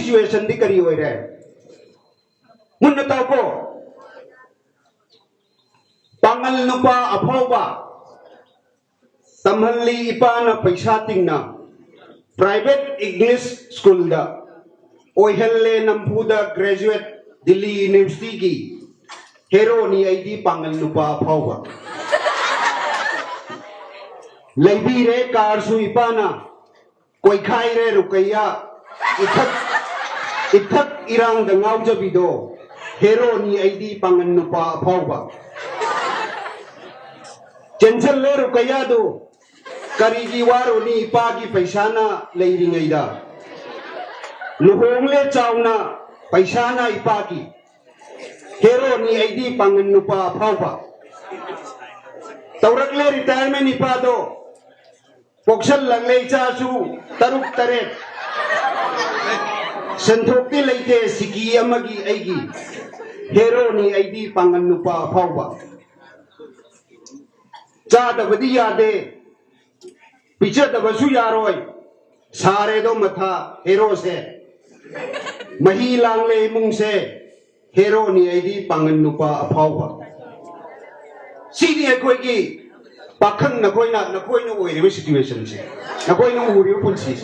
situation di kari hoy re mun na taw ko pangal nupa aphawa tamhalli ipa na paisa tingna private English school da oihelle nampuda graduate Delhi University ki hero ni ID pangal nupa aphawa laibi re kar su ipa na koi khai re rukaya ithak irang da ngau jabido hero ni ID pangal nupa aphawa Jensen le rukaya do karigi waro ni pagi paisana leiringaida luhong le chauna paisana ipaki hero ni ID pangan nupa phawpa taurak le retirement ipado poksal langlei cha su taruk taret senthokti leite siki amagi aigi hero ni ID pangan nupa phawpa Chada badi yade picha da basu yaroi sare do matha hero se mahi langle mung se hero ni ID pangan nupa aphawa sidi ekoi ki pakhang na koi no oi situation se na koi no uri punchi